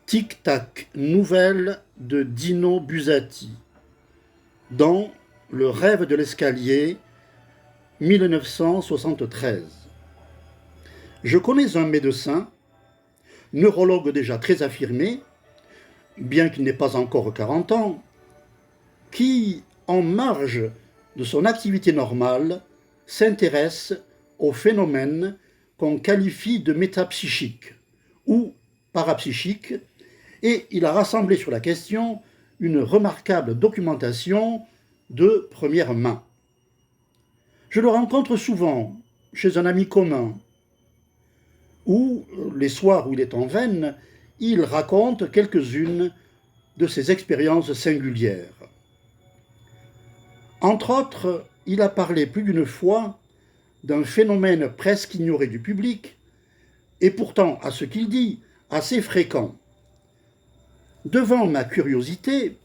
Tic-tac, nouvelle de Dino Buzzati, dans Le rêve de l'escalier, 1973. Je connais un médecin, neurologue déjà très affirmé, bien qu'il n'ait pas encore 40 ans, qui, en marge de son activité normale, s'intéresse aux phénomènes qu'on qualifie de métapsychiques ou parapsychiques, et il a rassemblé sur la question une remarquable documentation de première main. Je le rencontre souvent chez un ami commun, où, les soirs où il est en veine, il raconte quelques-unes de ses expériences singulières. Entre autres, il a parlé plus d'une fois d'un phénomène presque ignoré du public, et pourtant, à ce qu'il dit, assez fréquent. Devant ma curiosité,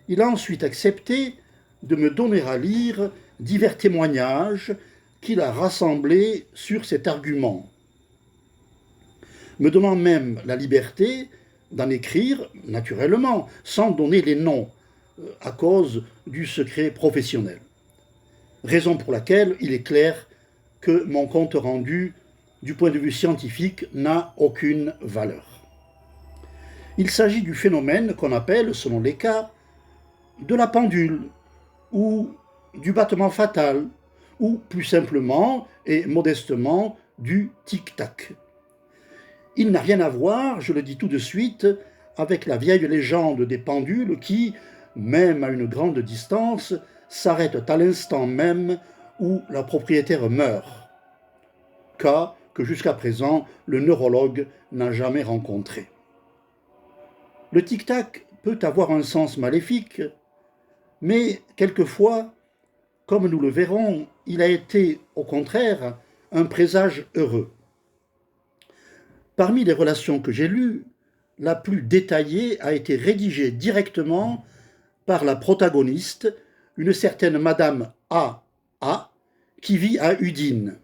il a ensuite accepté de me donner à lire divers témoignages qu'il a rassemblés sur cet argument, me donnant même la liberté d'en écrire naturellement, sans donner les noms, à cause du secret professionnel. Raison pour laquelle il est clair que mon compte rendu, du point de vue scientifique, n'a aucune valeur. Il s'agit du phénomène qu'on appelle, selon les cas, de la pendule, ou du battement fatal, ou plus simplement et modestement du tic-tac. Il n'a rien à voir, je le dis tout de suite, avec la vieille légende des pendules qui, même à une grande distance, s'arrêtent à l'instant même où la propriétaire meurt, cas que jusqu'à présent le neurologue n'a jamais rencontré. Le tic-tac peut avoir un sens maléfique, mais quelquefois, comme nous le verrons, il a été, au contraire, un présage heureux. Parmi les relations que j'ai lues, la plus détaillée a été rédigée directement par la protagoniste, une certaine Madame A. A, qui vit à Udine.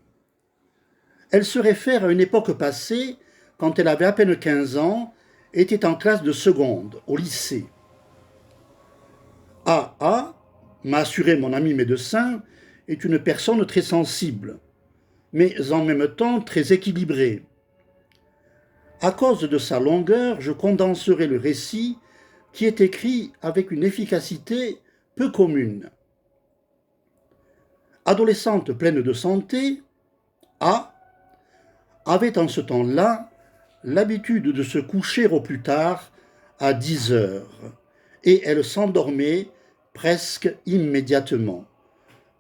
Elle se réfère à une époque passée, quand elle avait à peine 15 ans, était en classe de seconde, au lycée. A. A, m'a assuré mon ami médecin, est une personne très sensible, mais en même temps très équilibrée. À cause de sa longueur, je condenserai le récit qui est écrit avec une efficacité peu commune. Adolescente pleine de santé, A avait en ce temps-là l'habitude de se coucher au plus tard à 10 heures, et elle s'endormait presque immédiatement.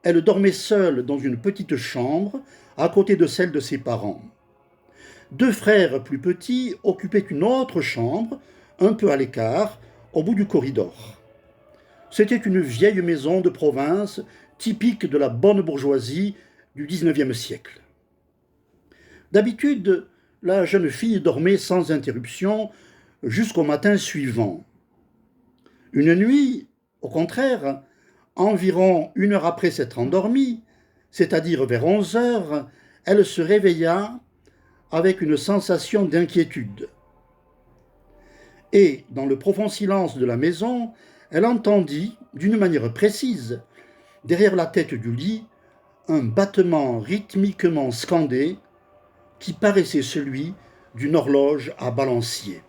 Elle dormait seule dans une petite chambre à côté de celle de ses parents. Deux frères plus petits occupaient une autre chambre, un peu à l'écart, au bout du corridor. C'était une vieille maison de province typique de la bonne bourgeoisie du XIXe siècle. D'habitude, la jeune fille dormait sans interruption jusqu'au matin suivant. Une nuit, au contraire, environ 1 heure après s'être endormie, c'est-à-dire vers 11 heures, elle se réveilla avec une sensation d'inquiétude. Et, dans le profond silence de la maison, elle entendit, d'une manière précise, derrière la tête du lit, un battement rythmiquement scandé qui paraissait celui d'une horloge à balancier.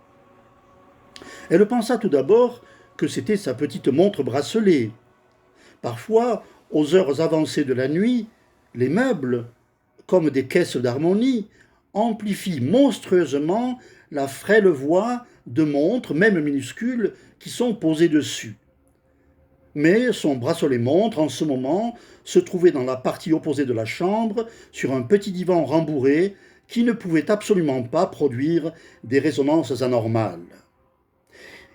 Elle pensa tout d'abord que c'était sa petite montre bracelet. Parfois, aux heures avancées de la nuit, les meubles, comme des caisses d'harmonie, amplifient monstrueusement la frêle voix de montres, même minuscules, qui sont posées dessus. Mais son bracelet-montre, en ce moment, se trouvait dans la partie opposée de la chambre, sur un petit divan rembourré, qui ne pouvait absolument pas produire des résonances anormales.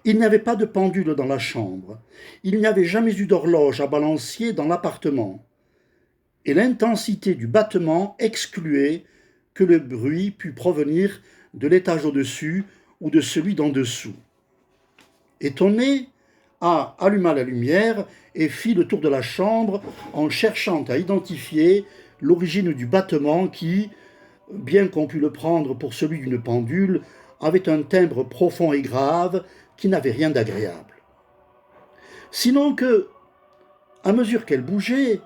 Il n'y avait pas de pendule dans la chambre. Il n'y avait jamais eu d'horloge à balancier dans l'appartement. Et l'intensité du battement excluait que le bruit pût provenir de l'étage au-dessus ou de celui d'en dessous. Étonné, A alluma la lumière et fit le tour de la chambre en cherchant à identifier l'origine du battement qui, bien qu'on pût le prendre pour celui d'une pendule, avait un timbre profond et grave qui n'avait rien d'agréable. Sinon que, à mesure qu'elle bougeait,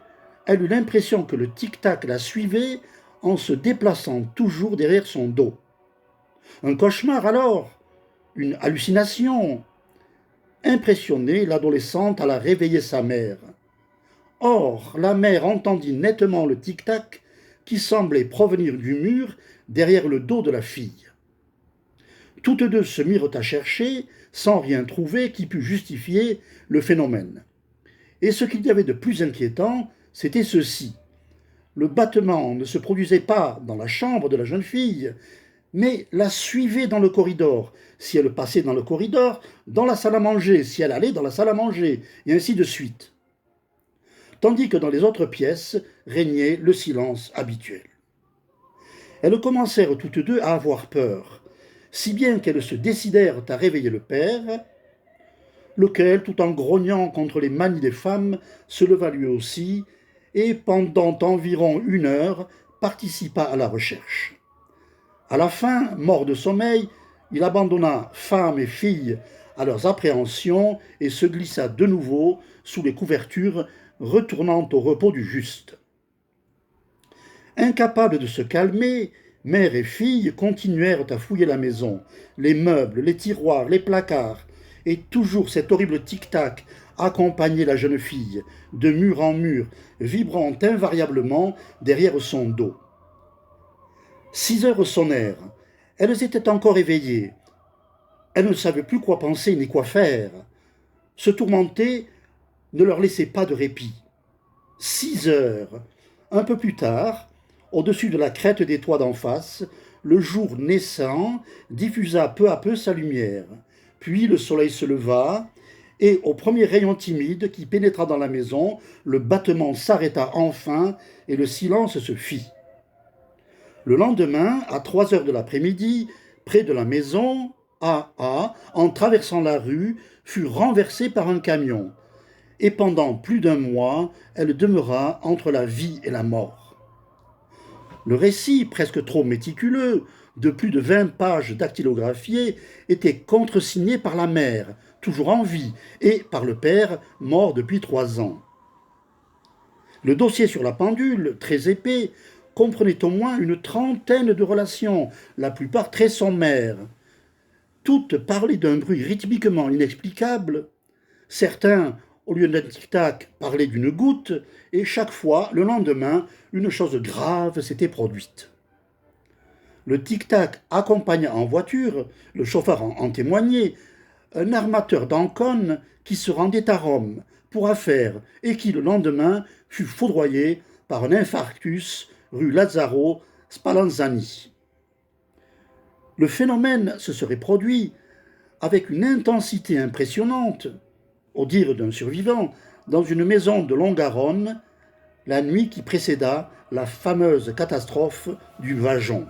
elle eut l'impression que le tic-tac la suivait en se déplaçant toujours derrière son dos. Un cauchemar alors, une hallucination. Impressionnée, l'adolescente alla réveiller sa mère. Or, la mère entendit nettement le tic-tac qui semblait provenir du mur derrière le dos de la fille. Toutes deux se mirent à chercher, sans rien trouver qui pût justifier le phénomène. Et ce qu'il y avait de plus inquiétant, c'était ceci. Le battement ne se produisait pas dans la chambre de la jeune fille, mais la suivait dans le corridor. Si elle passait dans le corridor, dans la salle à manger, si elle allait dans la salle à manger, et ainsi de suite. Tandis que dans les autres pièces régnait le silence habituel. Elles commencèrent toutes deux à avoir peur, si bien qu'elles se décidèrent à réveiller le père, lequel, tout en grognant contre les manies des femmes, se leva lui aussi, et pendant environ 1 heure, participa à la recherche. À la fin, mort de sommeil, il abandonna femme et fille à leurs appréhensions et se glissa de nouveau sous les couvertures, retournant au repos du juste. Incapables de se calmer, mère et fille continuèrent à fouiller la maison, les meubles, les tiroirs, les placards, et toujours cet horrible tic-tac accompagnait la jeune fille, de mur en mur, vibrant invariablement derrière son dos. 6 heures sonnèrent. Elles étaient encore éveillées. Elles ne savaient plus quoi penser ni quoi faire. Se tourmenter ne leur laissait pas de répit. 6 heures. Un peu plus tard, au-dessus de la crête des toits d'en face, le jour naissant diffusa peu à peu sa lumière. Puis le soleil se leva, et au premier rayon timide qui pénétra dans la maison, le battement s'arrêta enfin et le silence se fit. Le lendemain, à 3 heures de l'après-midi, près de la maison, A.A., en traversant la rue, fut renversée par un camion. Et pendant plus d'1 mois, elle demeura entre la vie et la mort. Le récit, presque trop méticuleux, de plus de 20 pages dactylographiées, était contresigné par la mère, toujours en vie, et par le père, mort depuis 3 ans. Le dossier sur la pendule, très épais, comprenait au moins une 30aine de relations, la plupart très sommaires. Toutes parlaient d'un bruit rythmiquement inexplicable. Certains, au lieu d'un tic-tac, parlaient d'une goutte, et chaque fois, le lendemain, une chose grave s'était produite. Le tic-tac accompagna en voiture, le chauffeur en témoignait, un armateur d'Ancône qui se rendait à Rome pour affaires et qui, le lendemain, fut foudroyé par un infarctus rue Lazzaro Spallanzani. Le phénomène se serait produit avec une intensité impressionnante, au dire d'un survivant, dans une maison de Longarone, la nuit qui précéda la fameuse catastrophe du Vajon.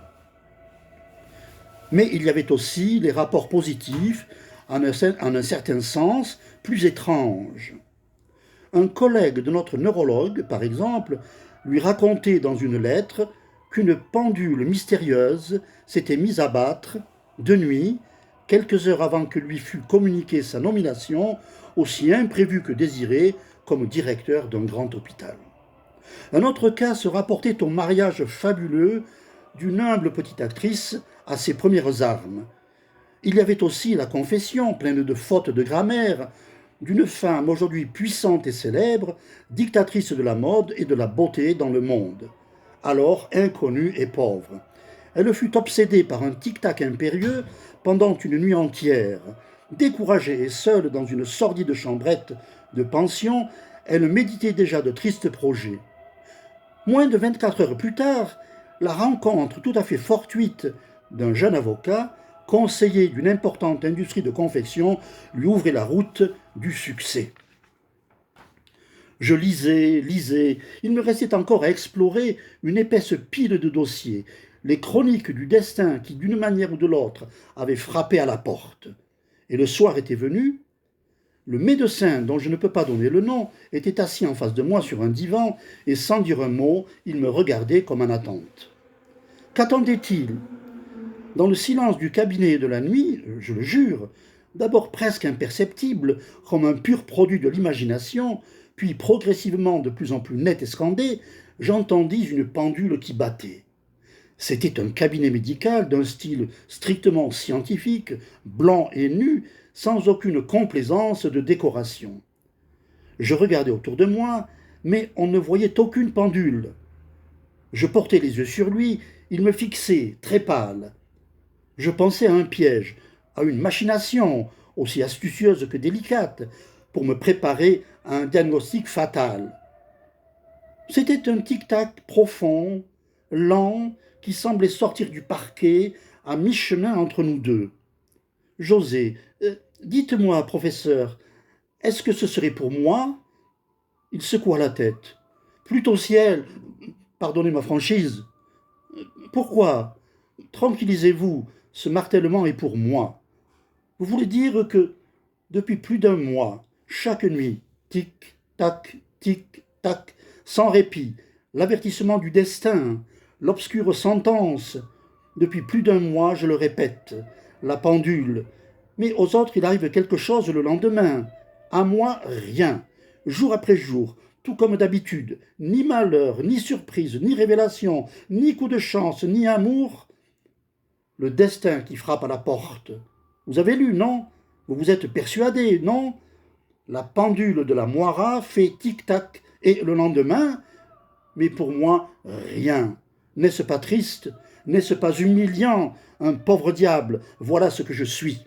Mais il y avait aussi les rapports positifs, en un certain sens, plus étranges. Un collègue de notre neurologue, par exemple, lui racontait dans une lettre qu'une pendule mystérieuse s'était mise à battre, de nuit, quelques heures avant que lui fût communiquée sa nomination, aussi imprévue que désirée, comme directeur d'un grand hôpital. Un autre cas se rapportait au mariage fabuleux d'une humble petite actrice à ses premières armes. Il y avait aussi la confession, pleine de fautes de grammaire, d'une femme aujourd'hui puissante et célèbre, dictatrice de la mode et de la beauté dans le monde, alors inconnue et pauvre. Elle fut obsédée par un tic-tac impérieux pendant une nuit entière. Découragée et seule dans une sordide chambrette de pension, elle méditait déjà de tristes projets. Moins de 24 heures plus tard, la rencontre tout à fait fortuite d'un jeune avocat, conseiller d'une importante industrie de confection, lui ouvrait la route du succès. Je lisais, il me restait encore à explorer une épaisse pile de dossiers, les chroniques du destin qui, d'une manière ou de l'autre, avaient frappé à la porte. Et le soir était venu. Le médecin, dont je ne peux pas donner le nom, était assis en face de moi sur un divan, et sans dire un mot, il me regardait comme en attente. Qu'attendait-il ? Dans le silence du cabinet de la nuit, je le jure, d'abord presque imperceptible, comme un pur produit de l'imagination, puis progressivement de plus en plus net et scandé, j'entendis une pendule qui battait. C'était un cabinet médical d'un style strictement scientifique, blanc et nu, sans aucune complaisance de décoration. Je regardais autour de moi, mais on ne voyait aucune pendule. Je portais les yeux sur lui, il me fixait, très pâle. Je pensais à un piège, à une machination, aussi astucieuse que délicate, pour me préparer à un diagnostic fatal. C'était un tic-tac profond, lent, qui semblait sortir du parquet à mi-chemin entre nous deux. J'osais. Dites-moi, professeur, est-ce que ce serait pour moi? Il secoua la tête. Plutôt ciel, pardonnez ma franchise. Pourquoi? Tranquillisez-vous, ce martèlement est pour moi. Vous voulez dire que, depuis plus d'un mois, chaque nuit, tic-tac, tic-tac, sans répit, l'avertissement du destin, l'obscure sentence. Depuis plus d'un mois, je le répète, la pendule. Mais aux autres, il arrive quelque chose le lendemain. À moi, rien. Jour après jour, tout comme d'habitude. Ni malheur, ni surprise, ni révélation, ni coup de chance, ni amour. Le destin qui frappe à la porte. Vous avez lu, non? Vous vous êtes persuadé, non? La pendule de la moira fait tic-tac. Et le lendemain, mais pour moi, rien. N'est-ce pas triste? N'est-ce pas humiliant? Un pauvre diable, voilà ce que je suis.